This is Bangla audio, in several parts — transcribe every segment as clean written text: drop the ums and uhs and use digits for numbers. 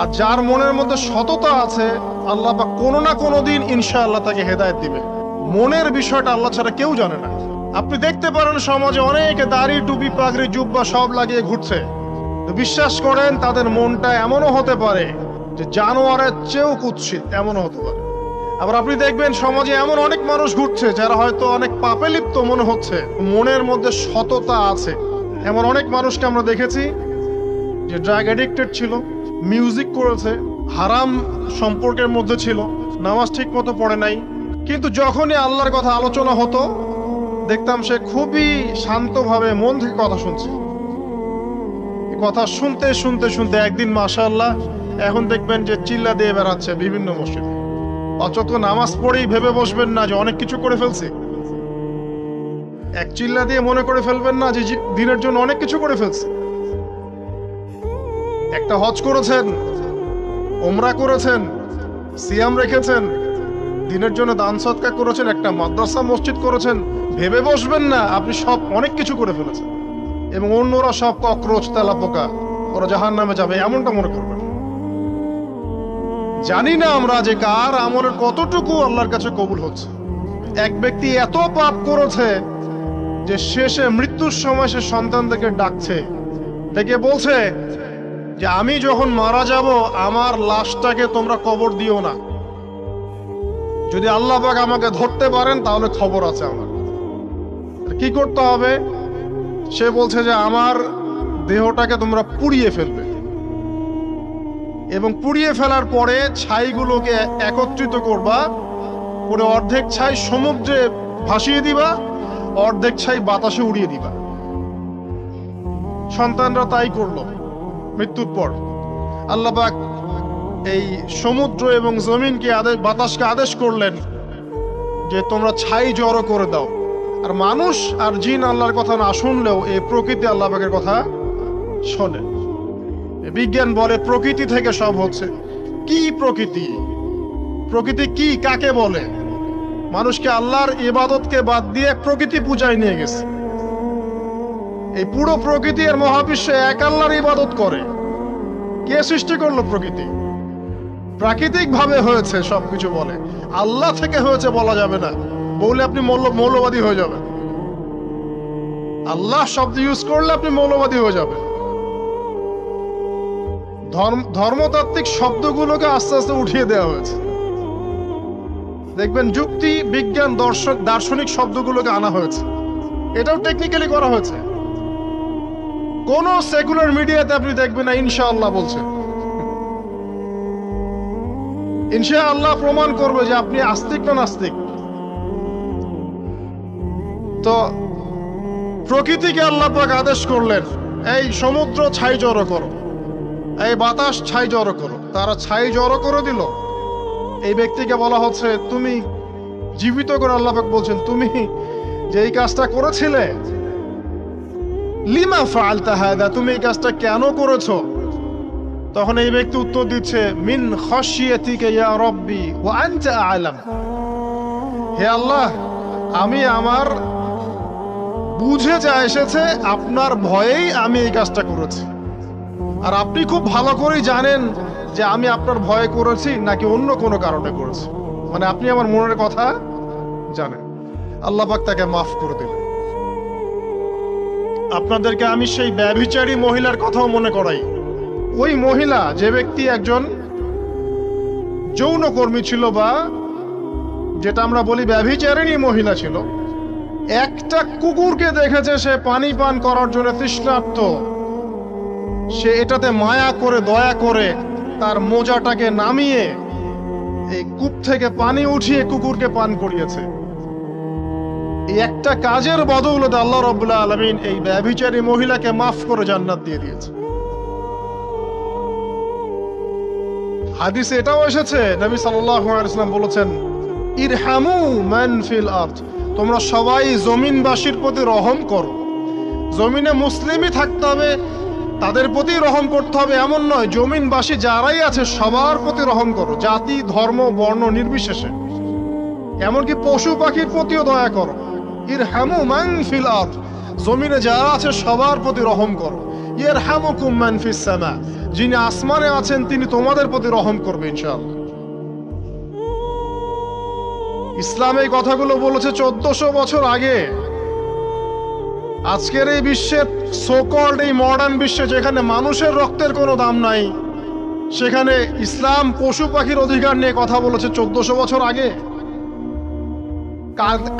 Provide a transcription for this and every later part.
আর যার মনের মধ্যে সততা আছে, আল্লাহ পাক কোনো না কোনো দিন ইনশাআল্লাহ তাকে হেদায়েত দিবে। মনের বিষয়টা আল্লাহ ছাড়া কেউ জানে না। আপনি দেখতে পারেন সমাজে অনেকে দাড়ি, টুপি, পাগড়ি, জুব্বা সব লাগিয়ে ঘুরছে। তো বিশ্বাস করেন তাদের মনটা এমনও হতে পারে যে জানোয়ারের চেয়েও কুৎসিত, এমনও হতে পারে। আবার আপনি দেখবেন সমাজে এমন অনেক মানুষ ঘুরছে যারা হয়তো অনেক পাপে লিপ্ত মনে হচ্ছে, মনের মধ্যে সততা আছে। এমন অনেক মানুষকে আমরা দেখেছি যে ড্রাগ এডিক্টেড ছিল, মিউজিক করেছে, হারাম সম্পর্কের মধ্যে ছিল, নামাজ ঠিক মতো পড়ে নাই, কিন্তু যখনই আল্লাহর কথা আলোচনা হতো দেখতাম সে খুবই শান্তভাবে মন থেকে কথা শুনছে। কথা শুনতে শুনতে শুনতে একদিন মাশাআল্লাহ এখন দেখবেন যে চিল্লা দিয়ে বেড়াচ্ছে বিভিন্ন মসজিদে। অযথা নামাজ পড়েই ভেবে বসবেন না যে অনেক কিছু করে ফেলছে। এক চিল্লা দিয়ে মনে করে ফেলবেন না যে দিনের জন্য অনেক কিছু করে ফেলছে। একটা হজ করেছেন, ওমরা করেছেন, সিয়াম রেখেছেন, দিনের জন্য দান সদকা করেছেন, একটা মাদ্রাসা মসজিদ করেছেন, ভেবে বসবেন না আপনি সব অনেক কিছু করে ফেলেছেন এবং অন্যরা সব ককরোচ, তেলাপোকা, ওরা জাহান্নামে যাবে এমনটা মনে করবেন। জানি না আমরা যে কার আমলের কতটুকু আল্লাহর কাছে কবুল হচ্ছে। এক ব্যক্তি এত পাপ করেছে যে শেষে মৃত্যুর সময় সে সন্তানদেরকে ডাকছে, ডেকে বলছে যে আমি যখন মারা যাব আমার লাশটাকে তোমরা কবর দিও না, যদি আল্লাহ পাক আমাকে ধরতে পারেন তাহলে খবর আছে আমার। কি করতে হবে? সে বলছে যে আমার দেহটাকে তোমরা পুড়িয়ে ফেলবে এবং পুড়িয়ে ফেলার পরে ছাইগুলোকে একত্রিত করবা, করে অর্ধেক ছাই সমুদ্রে ভাসিয়ে দিবা, অর্ধেক ছাই বাতাসে উড়িয়ে দিবা। সন্তানরা তাই করলো। মৃত্যুর পর আল্লাহ পাক এই সমুদ্র এবং জমিনকে বাতাসকে আদেশ করলেন যে তোমরা ছাই জড়ো করে দাও। আর মানুষ আর জিন আল্লাহর কথা না শুনলেও এই প্রকৃতি আল্লাহ পাকের কথা শোনে। বিজ্ঞান বলে প্রকৃতি থেকে সব হচ্ছে। কি প্রকৃতি? প্রকৃতি কি, কাকে বলে? মানুষকে আল্লাহর ইবাদতকে বাদ দিয়ে প্রকৃতি পূজায় নিয়ে গেছে। এই পুরো প্রকৃতি আর মহাবিশ্বে এক আল্লাহর ইবাদত করে। কে সৃষ্টি করলো প্রকৃতি? প্রাকৃতিক ভাবে হয়েছে সবকিছু বলে, আল্লাহ থেকে হয়েছে বলা যাবে না। বললে আপনি মৌলবাদী হয়ে যাবেন। আল্লাহ শব্দ ইউজ করলে আপনি মৌলবাদী হয়ে যাবেন। ধর্মতাত্ত্বিক শব্দগুলোকে আস্তে আস্তে উঠিয়ে দেওয়া হয়েছে। দেখবেন যুক্তি, বিজ্ঞান, দার্শনিক শব্দগুলোকে আনা হয়েছে। এটাও টেকনিক্যালি করা হয়েছে। কোন সেকুলার মিডিয়াতে আপনি দেখবেন না ইনশাআল্লাহ বলছে। ইনশাআল্লাহ প্রমাণ করবে যে আপনি আস্তিক না নাস্তিক। তো প্রকৃতিকে আল্লাহ পাক আদেশ করলেন এই সমুদ্র ছাই জড়ো করো, এই বাতাস ছাই জড়ো করো। তারা ছাই জড়ো করে দিল। এই ব্যক্তিকে বলা হচ্ছে তুমি জীবিত করে আল্লাহ পাক বলছেন তুমি যে এই কাজটা করেছিলে, লিমা ফাআলতা হাদা, তুমি এই কাজটা কেন করেছো? তখন এই ব্যক্তি উত্তর দিচ্ছে মিন খাশিয়াতিকা ইয়া রাব্বি ওয়া আনতা আ'লাম। হে আল্লাহ, আমি আমার বুঝে যা এসেছে আপনার ভয়েই আমি এই কাজটা করেছি, আর আপনি খুব ভালো করেই জানেন যে আমি আপনার ভয়ে করেছি নাকি অন্য কোনো কারণে করেছি। মানে আপনি আমার মনের কথা জানেন। আল্লাহ পাক তাকে মাফ করে দিলেন। আপনাদেরকে আমি সেই ব্যভিচারী মহিলার কথাও মনে করাই। ওই মহিলা, যে ব্যক্তি একজন যৌনকর্মী ছিল বা যেটা আমরা বলি ব্যভিচারিণী মহিলা ছিল, একটা কুকুরকে দেখেছে সে পানি পান করার জন্য তৃষ্ণার্ত, সে এটাতে মায়া করে দয়া করে তার মোজাটাকে নামিয়ে এই কূপ থেকে পানি উঠিয়ে কুকুরকে পান করিয়েছে। এই একটা কাজের বদৌলতে আল্লাহ রাব্বুল আলামিন এই ব্যভিচারী মহিলাকে মাফ করে জান্নাত দিয়ে দিয়েছে। হাদিসে এটাও এসেছে, নবী সাল্লাল্লাহু আলাইহি ওয়াসাল্লাম বলেছেন ইরহামু মান ফিল আরদ, তোমরা সবাই জমিনবাসীর প্রতি রহম করো। জমিনে মুসলিমই থাকতে হবে, তাদের প্রতি রহম করতে হবে এমন নয়, জমিনবাসী যারাই আছে সবার প্রতি রহম করো, জাতি, ধর্ম, বর্ণ নির্বিশেষে। এমনকি পশু পাখির প্রতিও দয়া করো। ইরহামু মান ফিল আরদ, জমিনে যারা আছে সবার প্রতি রহম করো। ইরহামুকুম মান ফিস সামা, যিনি আসমানে আছেন তিনি তোমাদের প্রতি রহম করবে ইনশাআল্লাহ। ইসলাম এই কথাগুলো বলেছে 1400 বছর আগে। আজকের এই বিশ্বের সোকল্ড এই মডার্ন বিশ্বে যেখানে মানুষের রক্তের কোনো দাম নাই, সেখানে ইসলাম পশু পাখির অধিকার নিয়ে কথা বলেছে 1400 বছর আগে।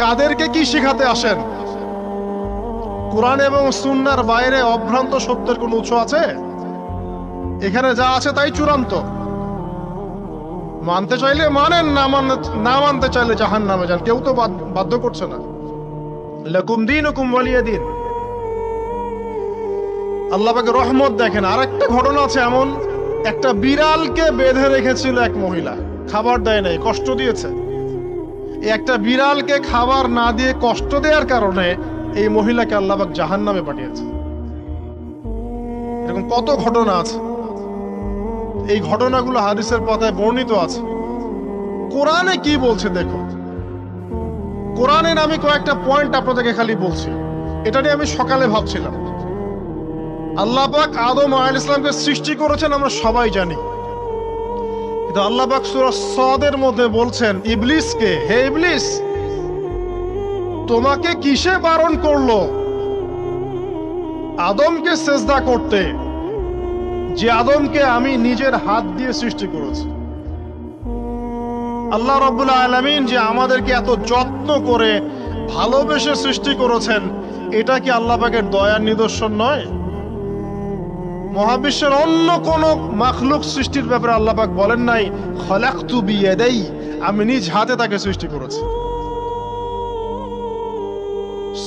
কাদেরকে কি শিখাতে আসেন? কোরআন এবং সুন্নাহর বাইরে অভ্রান্ত সত্যের কোন উৎস আছে? এখানে যা আছে তাই চূড়ান্ত। মানতে চাইলে মানেন, না মানতে চাইলে জাহান্নামে যান, কেউ তো বাধ্য করছে না। লাকুম দীনুকুম ওয়ালিয়া দীন। আল্লাহ পাকের রহমত দেখেন। আরেকটা ঘটনা আছে এমন, একটা বিড়ালকে বেঁধে রেখেছিল এক মহিলা, খাবার দেয় নাই, কষ্ট দিয়েছে। একটা বিড়ালকে খাবার না দিয়ে কষ্ট দেওয়ার কারণে এই মহিলাকে আল্লাহ পাক জাহান্নামে পাঠিয়েছে। এরকম কত ঘটনা আছে। এই ঘটনাগুলো হাদিসের পাতায় বর্ণিত আছে। কোরআনে কি বলছে দেখো। কোরআনের আমি কয়েকটা পয়েন্ট আপনাদেরকে খালি বলছি, এটা নিয়ে আমি সকালে ভাবছিলাম। আল্লাহ পাক আদম আলাইহিস সালামকে সৃষ্টি করেছেন আমরা সবাই জানি, কিন্তু আল্লাহ পাক সূরা সাদের মধ্যে বলছেন ইবলিসকে, হে ইবলিস তোমাকে কিসে বারণ করলো আদমকে সিজদা করতে, যে আদমকে আমি নিজের হাত দিয়ে সৃষ্টি করেছি। আল্লাহ রাব্বুল আলামিন যে আমাদেরকে এত যত্ন করে ভালোবেসে সৃষ্টি করেছেন, এটা কি আল্লাহ পাকের দয়ার নিদর্শন নয়? মহাবিশ্বের অন্য কোন মাখলুক সৃষ্টির ব্যাপারে আল্লাহ পাক বলেন নাই খলাকতু বিয়াদাই, আমি নিজ হাতে তাকে সৃষ্টি করেছি।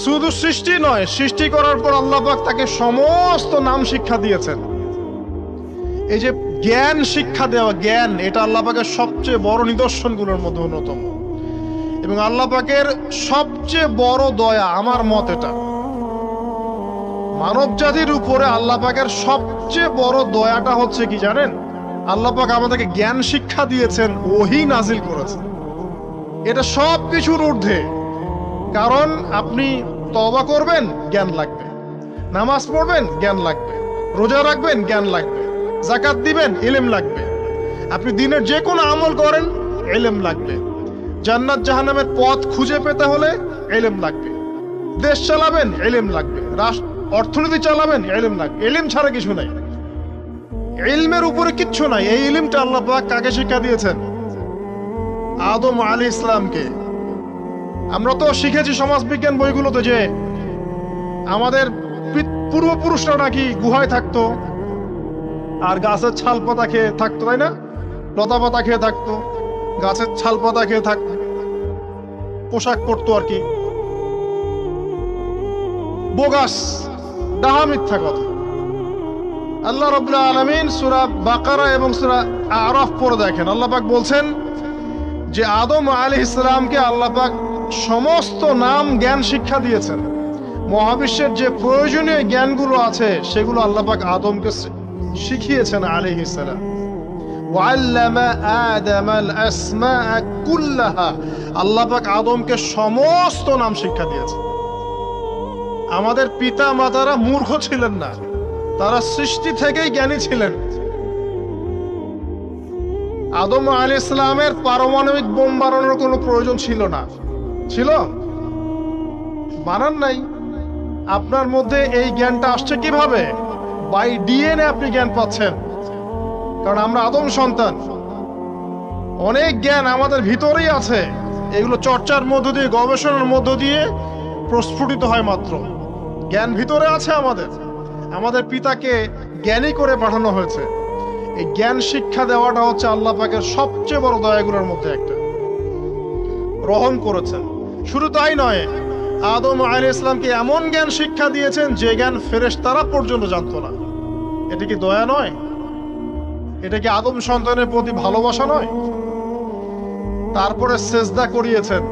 শুধু সৃষ্টি নয়, সৃষ্টি করার পর আল্লাহ পাক তাকে সমস্ত নাম শিক্ষা দিয়েছেন। এই যে জ্ঞান শিক্ষা দেওয়া, জ্ঞান, এটা আল্লাহ পাকের সবচেয়ে বড় নিদর্শনগুলোর মধ্যে অন্যতম। এবং আল্লাহ পাকের সবচেয়ে বড় দয়া, আমার মত এটা, মানব জাতির উপরে আল্লাহ পাকের সবচেয়ে বড় দয়াটা হচ্ছে কি জানেন? আল্লাহ পাক আমাদেরকে জ্ঞান শিক্ষা দিয়েছেন, ওহী নাজিল করেছেন। এটা সব কিছুর ঊর্ধ্বে। কারণ আপনি তওবা করবেন, জ্ঞান লাগবে। নামাজ পড়বেন, জ্ঞান লাগবে। রোজা রাখবেন, জ্ঞান লাগবে। যাকাত দিবেন, ইলম লাগবে। আপনি দিনের যে কোনো আমল করেন, ইলম লাগবে। জান্নাত জাহান্নামের পথ খুঁজে পেতে হলে ইলম লাগবে। দেশ চালাবেন, ইলম লাগবে। অর্থনীতি চালাবেন, ইলম লাগবে। ইলম ছাড়া কিছু নাই, ইলমের উপরে কিচ্ছু নাই। এই ইলমটা আল্লাহ পাক কাকে শিক্ষা দিয়েছেন? আদম আলাইহিস সালামকে। আমরা তো শিখেছি সমাজবিজ্ঞান বইগুলোতে যে আমাদের পূর্বপুরুষরা নাকি গুহায় থাকতো আর গাছের ছাল পাতা খেয়ে থাকতো, তাই না? লতা পাতা খেয়ে থাকতো, গাছের ছাল পাতা খেয়ে থাকতো, পোশাক পরতো আর কি। বোগাস, ডাহা, মিথ্যা কথা। আল্লাহ রাব্বুল আলামিন সূরা বাকারা এবং সূরা আরাফ পড়ে দেখেন, আল্লাহ পাক বলছেন যে আদম আলাইহিস সালামকে আল্লাহ পাক সমস্ত নাম জ্ঞান শিক্ষা দিয়েছেন। মহাবিশ্বের যে প্রয়োজনীয় জ্ঞানগুলো আছে সেগুলো আল্লাহ পাক আদমকে শিখিয়েছেন আলাইহিস সালাম। ওয়াল্লামা আদামাল আসমাআ কুল্লাহা, আল্লাহ পাক আদমকে সমস্ত নাম শিক্ষা দিয়েছেন। আমাদের পিতা মাতারা মূর্খ ছিলেন না, তারা সৃষ্টি থেকেই জ্ঞানী ছিলেন। আদম আলাইহিস সালামের পারমাণবিক বোম বানানোর কোনো প্রয়োজন ছিল না। ছিল? বানান নাই। আপনার মধ্যে এই জ্ঞানটা আসছে কিভাবে? বাই ডিএনএ আপনি জ্ঞান পাচ্ছেন, কারণ আমরা আদম সন্তান। অনেক জ্ঞান আমাদের ভিতরেই আছে, এগুলো চর্চার মধ্য দিয়ে, গবেষণার মধ্য দিয়ে প্রস্ফুটিত হয় মাত্র। জ্ঞান ভিতরে আছে আমাদের। আমাদের পিতাকে জ্ঞানী করে পাঠানো হয়েছে। এই জ্ঞান শিক্ষা দেওয়াটা হচ্ছে আল্লাহ পাকের সবচেয়ে বড় দয়াগুলোর মধ্যে একটা। রহম করেছেন। শুধু তাই নয়, আদম আলাইহিস সালামকে এমন জ্ঞান শিক্ষা দিয়েছেন যে জ্ঞান ফেরেশতারা পর্যন্ত জানতো না। এটা কি দয়া নয়? এটা কি আদম সন্তানের প্রতি ভালোবাসা নয়? তারপরে সেজদা করিয়েছেন।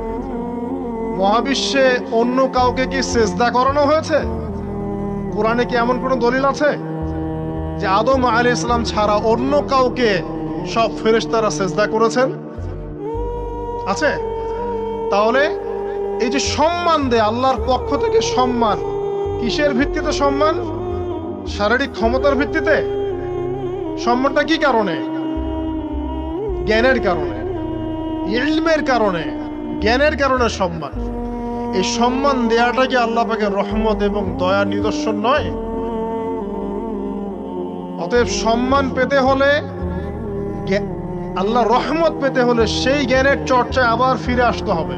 মহাবিশ্বে অন্য কাউকে কি সেজদা করানো হয়েছে? কোরআনে কি এমন কোনো দলিল আছে যে আদম আলাইহিস সালাম ছাড়া অন্য কাউকে সব ফেরেশতারা সেজদা করেছেন? আছে? তাহলে এই যে সম্মান দেয় আল্লাহর পক্ষ থেকে, সম্মান কিসের ভিত্তিতে? সম্মান শারীরিক ক্ষমতার ভিত্তিতে? সম্মানটা কি কারণে? জ্ঞানের কারণে, ইলমের কারণে, জ্ঞানের কারণে সম্মান। এই সম্মান দেয়াটা কি আল্লাহ পাকের রহমত এবং দয়ার নিদর্শন নয়? অতএব সম্মান পেতে হলে, আল্লাহ রহমত পেতে হলে সেই জ্ঞানের চর্চায় আবার ফিরে আসতে হবে।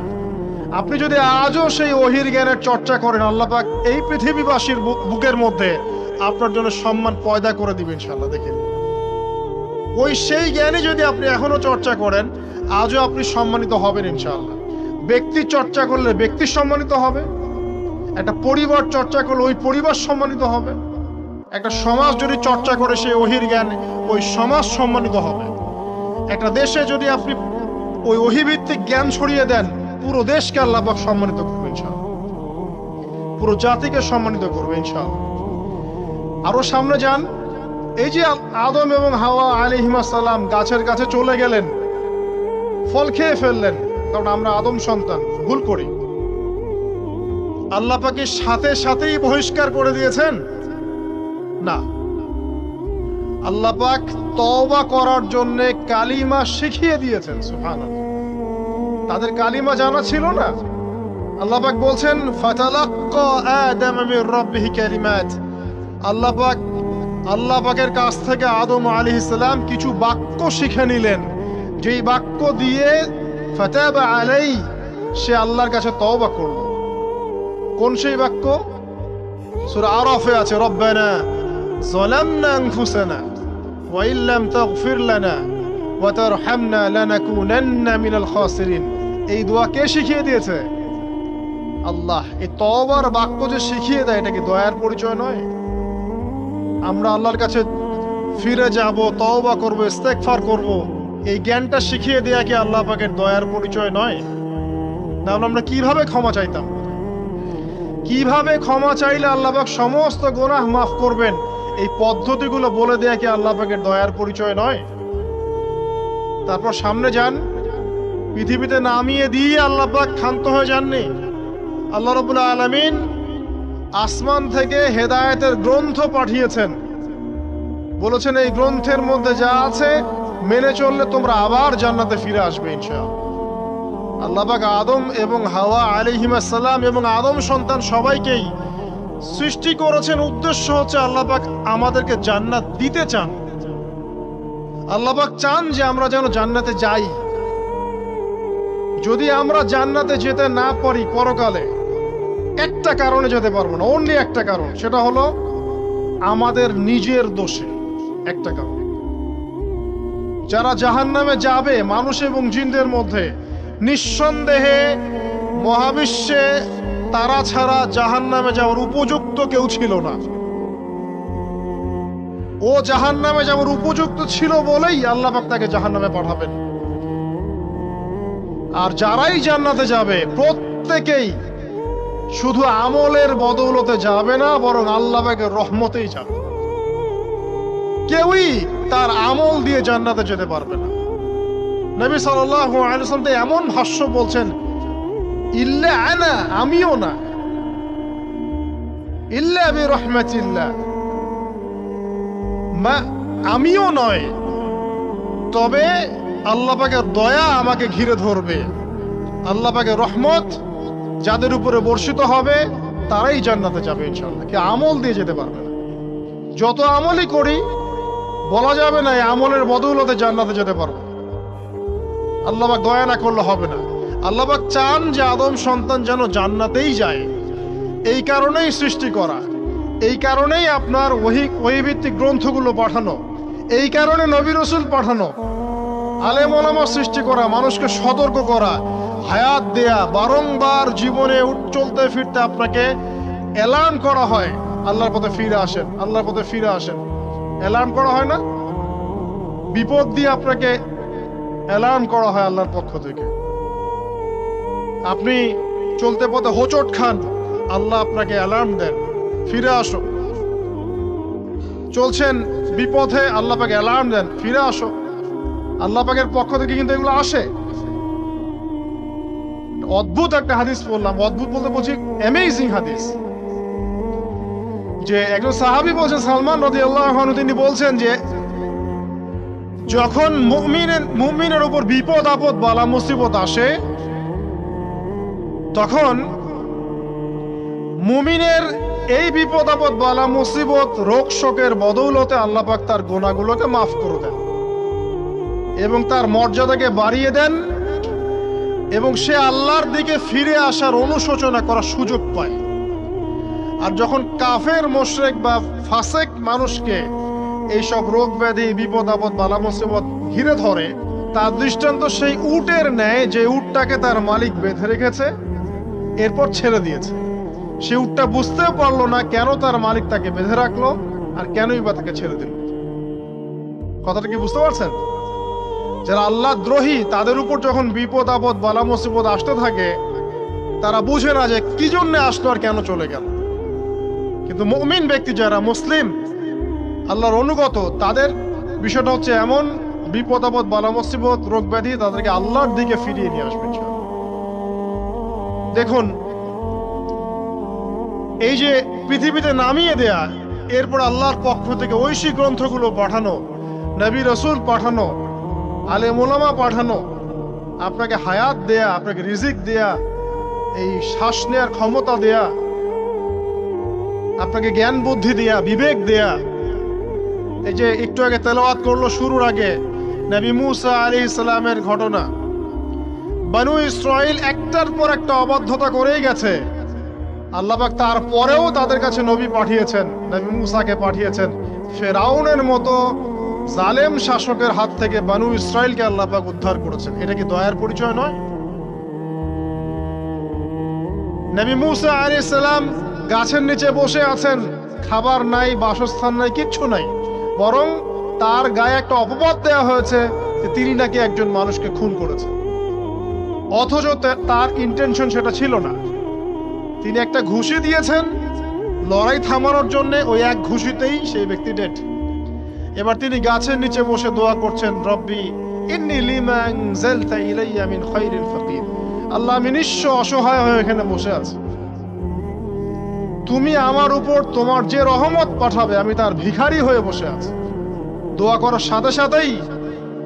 আপনি যদি আজও সেই ওহির জ্ঞানের চর্চা করেন, আল্লাহ পাক এই পৃথিবীবাসীর বুকের মধ্যে আপনার জন্য সম্মান পয়দা করে দিবেন ইনশাআল্লাহ। দেখেন, ওই সেই জ্ঞানে যদি আপনি এখনো চর্চা করেন, আজও আপনি সম্মানিত হবেন ইনশাআল্লাহ। ব্যক্তি চর্চা করলে ব্যক্তি সম্মানিত হবে, একটা পরিবার চর্চা করলে ওই পরিবার সম্মানিত হবে, একটা সমাজ যদি চর্চা করে সেই ওহির জ্ঞান, ওই সমাজ সম্মানিত হবে। একটা দেশে যদি আপনি ওই ওহিভিত্তিক জ্ঞান ছড়িয়ে দেন, পুরো দেশকে আল্লাহ পাক সম্মানিত করবে ইনশাআল্লাহ, পুরো জাতিকে সম্মানিত করবে ইনশাআল্লাহ। আরো সামনে যান, এই যে আদম এবং হাওয়া আলাইহিস সালাম গাছের কাছে চলে গেলেন, ফল খেয়ে ফেললেন, কারণ আমরা আদম সন্তান, ভুল করি। আল্লাহ পাকের সাথে সাথেই বহিষ্কার করে দিয়েছেন? না, আল্লাহ পাক তওবা করার জন্য কালিমা শিখিয়ে দিয়েছেন। সুবহানাল্লাহ, তাদের কালিমা জানা ছিল না। আল্লাহ পাক বলছেন, ফাতালাক্কা আদম মির রাব্বিহি কালিমাত। আল্লাহ পাকের কাছ থেকে আদম আলাইহিস সালাম কিছু বাক্য শিখে নিলেন, যেই বাক্য দিয়ে ফাতাবা আলাই, সে আল্লাহর কাছে তওবা করল। কোন সেই বাক্য? সূরা আরাফে আছে, রব্বানা যালামনা আনফুসানা ওয়া ইল্লাম তাগফির লানা ওয়া তারহামনা লানাকুনান্না মিনাল খাসিরিন। এই দোয়া কে শিখিয়ে দিয়েছে? আল্লাহ। এই তওবার বাক্য যে শিখিয়ে দেয়, এটা কি দয়ার পরিচয় নয়? আমরা আল্লাহর কাছে ফিরে যাব, তওবা করব, ইস্তেগফার করব, এই জ্ঞানটা শিখিয়ে দেয়া কি আল্লাহ পাকের দয়ার পরিচয় নয়? তাহলে আমরা কিভাবে ক্ষমা চাইতাম? কিভাবে ক্ষমা চাইলে আল্লাহ পাক সমস্ত গুনাহ মাফ করবেন, এই পদ্ধতিগুলো বলে দেয়া কি আল্লাহ পাকের দয়ার পরিচয় নয়? তারপর সামনে যান, পৃথিবীতে নামিয়ে দিয়ে আল্লাহ পাক ক্ষান্ত হয়ে যাননি। আল্লাহ রাব্বুল আলামিন আসমান থেকে হেদায়েতের গ্রন্থ পাঠিয়েছেন, বলেছেন এই গ্রন্থের মধ্যে যা আছে মেনে চললে তোমরা আবার জান্নাতে ফিরে আসবে ইনশাআল্লাহ। আল্লাহ পাক আদম এবং হাওয়া আলাইহিস সালাম এবং আদম সন্তান সবাইকেই সৃষ্টি করেছেন, উদ্দেশ্য হচ্ছে আল্লাহ পাক আমাদেরকে জান্নাত দিতে চান। আল্লাহ পাক চান যে আমরা যেন জান্নাতে যাই। যদি আমরা জান্নাতে যেতে না পারি পরকালে, একটা কারণে যেতে পারবো না, অনলি একটা কারণ, সেটা হলো আমাদের নিজের দোষে। একটা কারণ, যারা জাহান্নামে যাবে মানুষ এবং জিনদের মধ্যে, নিঃসন্দেহে মহাবিশ্বে তারা ছাড়া জাহান্নামে যাওয়ার উপযুক্ত কেউ ছিল না। ও জাহান্নামে যাওয়ার উপযুক্ত ছিল বলেই আল্লাহ পাক তাকে জাহান্নামে পাঠাবেন। আর যারাই জান্নাতে যাবে প্রত্যেকেই শুধু আমলের বদৌলতে যাবে না, বরং আল্লাহ পাকের রহমতেই যাবে। কেউই তার আমল দিয়ে জান্নাতে যেতে পারবে না। নবী সাল্লাল্লাহু আলাইহি ওয়াসাল্লাম এমন ভাষ্য বলছেন, ইল্লা আনা, আমিও না, ইল্লা বিরহমাতিল্লাহ, আমিও নয়, তবে আল্লাহ পাকের দয়া আমাকে ঘিরে ধরবে। আল্লাহ পাকের রহমত যাদের উপরে বর্ষিত হবে তারাই জান্নাতে যাবে ইনশাআল্লাহ। কে আমল দিয়ে যেতে পারবে না। যত আমলই করি বলা যাবে না এই আমলের বদৌলতে জান্নাতে যেতে পারবো। আল্লাহ পাক দয়া না করলে হবে না। আল্লাহ পাক চান যে আদম সন্তান যেন জান্নাতেই যায়। এই কারণেই সৃষ্টি করা, এই কারণেই আপনার ওহীভিত্তিক গ্রন্থগুলো পাঠানো, এই কারণে নবী রাসূল পাঠানো, আলেম ওলামা সৃষ্টি করা, মানুষকে সতর্ক করা, হায়াত দেয়া, বারংবার জীবনে চলতে ফিরতে আপনাকে অ্যালার্ম করা হয়, আল্লাহর পথে ফিরে আসেন, আল্লাহর পথে ফিরে আসেন। অ্যালার্ম করা হয় না? বিপদ দিয়ে আপনাকে অ্যালার্ম করা হয় আল্লাহর পক্ষ থেকে। আপনি চলতে পথে হোঁচট খান, আল্লাহ আপনাকে অ্যালার্ম দেন, ফিরে আসো। চলছেন বিপথে, আল্লাহ পাক অ্যালার্ম দেন, ফিরে আসো। আল্লাহ পাকের পক্ষ থেকে কিন্তু এগুলো আসে। অদ্ভুত একটা হাদিস বললাম, অদ্ভুত বলতে বলছি অ্যামেজিং হাদিস, যে একজন সাহাবী বলছেন, সালমান রাদিয়াল্লাহু আনহু, তিনি বলছেন যে যখন মুমিনের উপর বিপদ আপদ বালা মুসিবত আসে, তখন মুমিনের এই বিপদ আপদ বালা মুসিবত রোগ শোকের বদৌলতে আল্লাহ পাক তার গুনাহগুলোকে মাফ করে দেন এবং তার মর্যাদাকে বাড়িয়ে দেন, এবং সে আল্লাহর দিকে ফিরে আসার অনুশোচনা করার সুযোগ পায়। আর যখন কাফের মুশরিক বা ফাসেক মানুষকে এইসব রোগ ব্যাধি বিপদ আপদ বালা মুসিবত ঘিরে ধরে, তার দৃষ্টান্ত সেই উটের ন্যায় যে উটটাকে তার মালিক বেঁধে রেখেছে, এরপর ছেড়ে দিয়েছে। সে উটটা বুঝতেও পারলো না কেন তার মালিক তাকে বেঁধে রাখলো আর কেনই বা তাকে ছেড়ে দিল। কথাটা কি বুঝতে পারছেন? যারা আল্লাহ দ্রোহী, তাদের উপর যখন বিপদ আপদ বালা মুসিবত আসতে থাকে, তারা বুঝে না যে কি জন্য আসলো আর কেন চলে গেল। কিন্তু মুমিন ব্যক্তি যারা মুসলিম, আল্লাহর অনুগত, তাদের বিষয়টা হচ্ছে এমন, বিপদ আপদ বালা মুসিবত রোগ ব্যাধি তাদেরকে আল্লাহর দিকে ফিরিয়ে নিয়ে আসবে। দেখুন, এই যে পৃথিবীতে নামিয়ে দেয়া, এরপর আল্লাহর পক্ষ থেকে ঐশী গ্রন্থগুলো পাঠানো, নবী রাসূল পাঠানো, আলেম ওলামা পাঠানো, আপনাকে হায়াত দেয়া, আপনাকে রিজিক দেয়া, এই শ্বাস নেয়ার ক্ষমতা দেয়া, আপনাকে জ্ঞান বুদ্ধি দেয়া, বিবেক দেয়া। এই যে একটু আগে তেলাওয়াত করলো শুরুর আগে নবী মুসা আলাইহিস সালামের ঘটনা, বনু ইসরাইল একটার পর একটা অবাধ্যতা করেই গেছে। আল্লাহ পাক তারপরেও তাদের কাছে নবী পাঠিয়েছেন, নবী মুসাকে পাঠিয়েছেন। ফেরাউনের মতো জালেম শাসকের হাত থেকে বনু ইসরাইলকে আল্লাহ পাক উদ্ধার করেছেন। এটা কি দয়ার পরিচয় নয়? নবী মুসা আলাইহিস সালাম গাছের নিচে বসে আছেন, খাবার নাই, বাসস্থান নাই, কিচ্ছু নাই, বরং তার গায়ে একটা অপবাদ দেওয়া হয়েছে যে তিনি নাকি একজন মানুষকে খুন করেছেন, অথচ তার ইন্টেনশন সেটা ছিল না। তিনি একটা ঘুষি দিয়েছেন লড়াই থামানোর জন্য, ওই এক ঘুষিতেই সেই ব্যক্তি ডেড। এবার তিনি গাছের নিচে বসে দোয়া করছেন, রব্বি ইন্নী লিমা আনজালতা ইলাইয়া মিন খায়রিল ফাকির। আল্লাহ, আমি নিঃস্ব অসহায় হয়ে এখানে বসে আছি, তুমি আমার উপর তোমার যে রহমত পাঠাবে আমি তার ভিখারি হয়ে বসে আছি। দোয়া করার সাথে সাথেই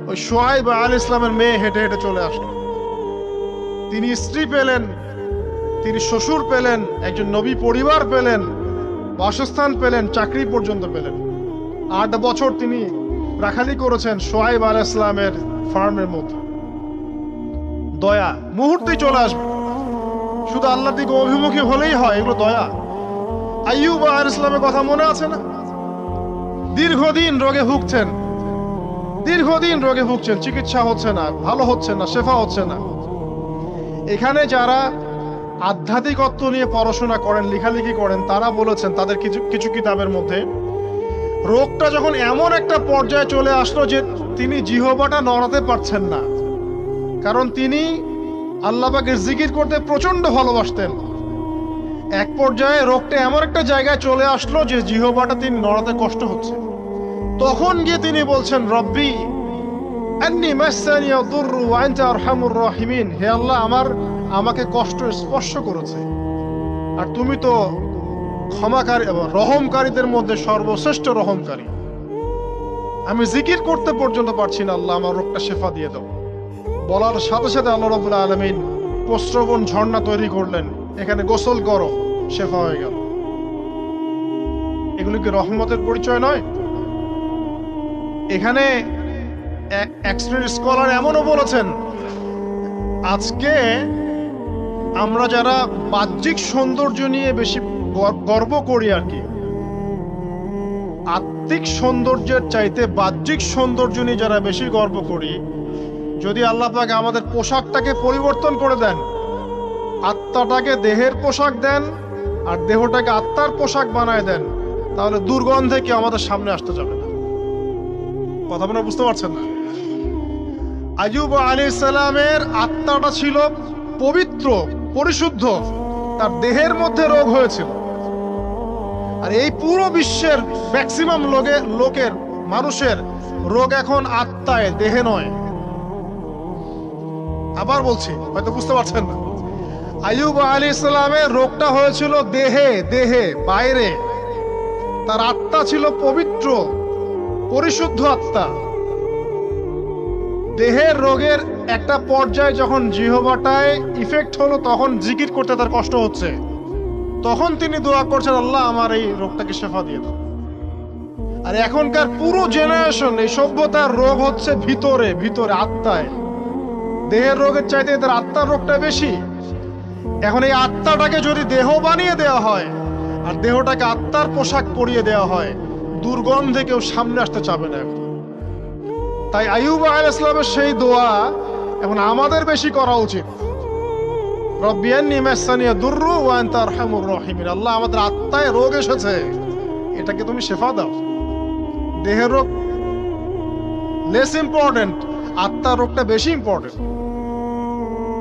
ওই শুআয়ব আলাইহিস সালামের মেয়ে হেঁটে হেঁটে চলে আসলো। তিনি স্ত্রী পেলেন, তিনি শ্বশুর পেলেন, একজন নবী পরিবার পেলেন, বাসস্থান পেলেন, চাকরি পর্যন্ত পেলেন। 8 বছর তিনি রাখালি করেছেন শুআয়ব আলাইহিস সালামের ফার্মের মধ্যে। দয়া মুহূর্তেই চলে আসবে, শুধু আল্লাহর দিকে অভিমুখী হলেই হয়, এগুলো দয়া। আইয়ুব আলাইহিস সালামের কথা মনে আছে না? দীর্ঘদিন রোগে ভুগছেন, চিকিৎসা হচ্ছে না, ভালো হচ্ছে না, শেফা হচ্ছে না। এখানে যারা আধ্যাত্মিকত্ব নিয়ে পড়াশোনা করেন, লেখালেখি করেন, তারা বলেছেন তাদের কিছু কিতাবের মধ্যে, রোগটা যখন এমন একটা পর্যায়ে চলে আসলো যে তিনি জিহ্বাটা নড়াতে পারছেন না, কারণ তিনি আল্লাহ পাকের জিকির করতে প্রচন্ড ভালোবাসতেন। এক পর্যায়ে রোগটা এমন একটা জায়গায় চলে আসলো যে জিহ্বাটা তিনি নড়াতে কষ্ট হচ্ছে। তখন গিয়ে তিনি বলছেন, রব্বি আন্নী মাসসানি আদ-দুররু ওয়া আনতা আরহামুর রাহিমিন। হে আল্লাহ, আমাকে কষ্ট স্পর্শ করেছে, আর তুমি তো ক্ষমাকারী এবং রহমকারীদের মধ্যে সর্বশ্রেষ্ঠ রহমকারী। আমি জিকির করতে পর্যন্ত পারছি না, আল্লাহ আমার রোগটা শেফা দিয়ে দাও। বলার সাথে সাথে আল্লাহ রাব্বুল আলামিন প্রস্রবণ ঝর্ণা তৈরি করলেন, এখানে গোসল করো, শেফা হয়ে গেল। এগুলো কি রহমতের পরিচয় নয়? এখানে এক শ্রেণীর স্কলার এমনও বলেছেন, আজকে আমরা যারা বাহ্যিক সৌন্দর্য নিয়ে বেশি গর্ব করি আর কি, আত্মিক সৌন্দর্যের চাইতে বাহ্যিক সৌন্দর্য নিয়ে যারা বেশি গর্ব করি, যদি আল্লাহ পাক আমাদের পোশাকটাকে পরিবর্তন করে দেন, আত্মাটাকে দেহের পোশাক দেন আর দেহটাকে আত্মার পোশাক বানায় দেন, তাহলে দুর্গন্ধে কি আমাদের সামনে আসতে যাবে না। কথা আপনারা বুঝতে পারছেন না? আইয়ুব আলাইহিস সালামের আত্মাটা ছিল পবিত্র, পরিশুদ্ধ, তার দেহের মধ্যে রোগ হয়েছিল। আর এই পুরো বিশ্বের ম্যাক্সিমাম লোকের মানুষের রোগ এখন আত্মায়, দেহে নয়। আবার বলছি, হয়তো বুঝতে পারছেন না। আইয়ুব আলাইহিস সালামের রোগটা হয়েছিল দেহে, বাইরে। তার আত্মা ছিল পবিত্র, পরিশুদ্ধ আত্মা। দেহের রোগের একটা পর্যায়ে যখন জিহ্বাটায় ইফেক্ট হলো, তখন জিকির করতে তার কষ্ট হচ্ছে, তখন তিনি দোয়া করছেন, আল্লাহ আমার এই রোগটাকে শেফা দিয়ে দাও। আর এখনকার পুরো জেনারেশন, এই সভ্যতার রোগ হচ্ছে ভিতরে ভিতরে, আত্মায়। দেহের রোগের চাইতে তার আত্মার রোগটা বেশি। এখন এই আত্মাটাকে যদি দেহ বানিয়ে দেওয়া হয় আর দেহটাকে আত্মার পোশাক পরিয়ে দেওয়া হয়, দুর্গন্ধে কেউ সামনে আসতে চাবে না। তাই আইয়ুব আলাইহিস সালামের সেই দোয়া এখন আমাদের বেশি করা উচিত। রব্বি আন্নী মাসানি দুররু ওয়া আনতা আরহামুর রাহিমিন। আল্লাহ, আমাদের আত্মায় রোগ এসেছে, এটাকে তুমি শেফা দাও। দেহের রোগ লেস ইম্পর্টেন্ট, আত্মার রোগটা বেশি ইম্পর্টেন্ট।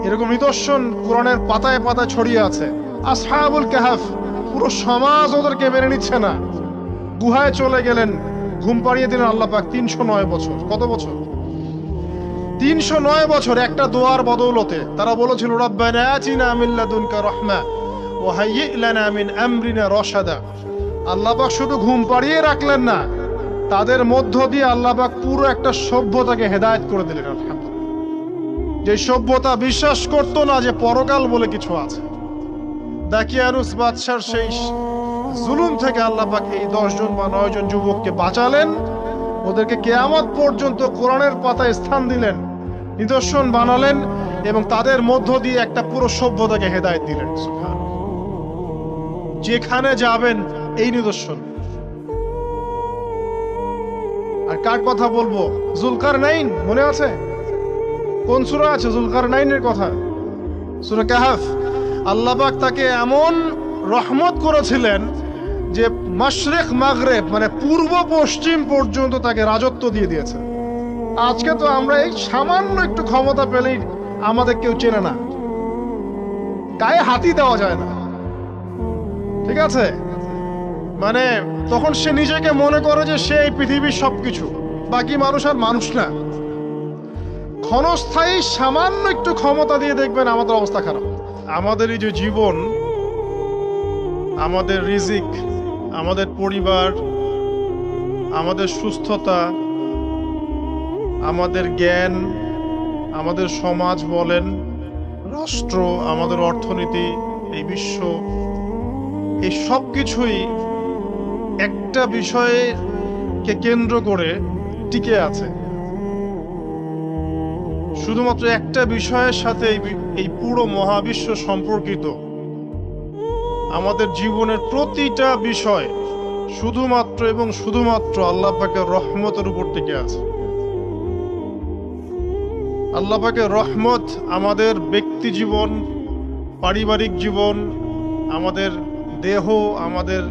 এরকম নিদর্শন কোরআনের পাতায় পাতায় ছড়িয়ে আছে। আসহাবুল কাহাফ, পুরো সমাজ ওদেরকে মেনে নিচ্ছে না, গুহায় চলে গেলেন, ঘুম পাড়িয়ে দিলেন আল্লাহ পাক। 309 বছর। কত বছর? 309 বছর একটা দোয়ার বদৌলতে। তারা বলেছিল, রব্বানা আতিনা মিন লাদুনকা রাহমা ওয়া হাইয়্ লানা মিন আমরিনা রাশাদা। আল্লাহ পাক শুধু ঘুম পাড়িয়ে রাখলেন না, তাদের মধ্য দিয়ে আল্লাহ পাক পুরো একটা সভ্যতাকে হেদায়েত করে দিলেন। আলহামদুলিল্লাহ। যে সভ্যতা বিশ্বাস করতো না যে পরকাল বলে কিছু আছে, দাকিয়ানুস বাদশার সেই জুলুম থেকে আল্লাহ পাক এই 10 জন বা 9 জন যুবককে বাঁচালেন। ওদেরকে কিয়ামত পর্যন্ত কোরআনের পাতায় স্থান দিলেন, নিদর্শন বানালেন, এবং তাদের মধ্য দিয়ে একটা পুরো সভ্যতাকে হেদায়েত দিলেন। যেখানে যাবেন এই নিদর্শন। আর কার কথা বলবো? যুলকারনাইন, মনে আছে? কোন সূরা আছে যুলকারনাইনের কথা? সূরা কাহাফ। আল্লাহ পাক তাকে এমন রহমত করেছিলেন যে মাশরিক মাগরিব, মানে পূর্ব পশ্চিম পর্যন্ত তাকে রাজত্ব দিয়ে দিয়েছে। আজকে তো আমরা এই সামান্য একটু ক্ষমতা পেলেই আমাদের কেউ চেনে না, গায়ে হাতই দেওয়া যায় না। ঠিক আছে, মানে তখন সে নিজেকে মনে করে যে সে এই পৃথিবীর সবকিছু, বাকি মানুষ আর মানুষ না। ক্ষণস্থায়ী সামান্য একটু ক্ষমতা দিয়ে দেখবেন আমাদের অবস্থা খারাপ। আমাদের এই যে জীবন, আমাদের রিজিক, আমাদের পরিবার, আমাদের সুস্থতা, আমাদের জ্ঞান, আমাদের সমাজ বলেন, রাষ্ট্র, আমাদের অর্থনীতি, এই বিশ্ব, এই সব কিছুই একটা বিষয়কে কেন্দ্র করে টিকে আছে। শুধুমাত্র একটা বিষয়ের সাথে এই পুরো মহাবিশ্ব সম্পর্কিত। আমাদের জীবনের প্রতিটা বিষয় শুধুমাত্র এবং শুধুমাত্র আল্লাহ পাকের রহমতের উপর টিকে আছে। আল্লাহ পাকের রহমত আমাদের ব্যক্তি জীবন, পারিবারিক জীবন, আমাদের দেহ, আমাদের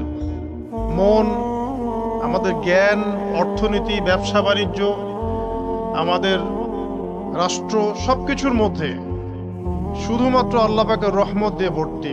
মন, আমাদের জ্ঞান, অর্থনীতি, ব্যবসা বাণিজ্য, আমাদের রাষ্ট্র, সবকিছুর মধ্যে শুধুমাত্র আল্লাহ পাকের রহমত দিয়ে ভর্তি।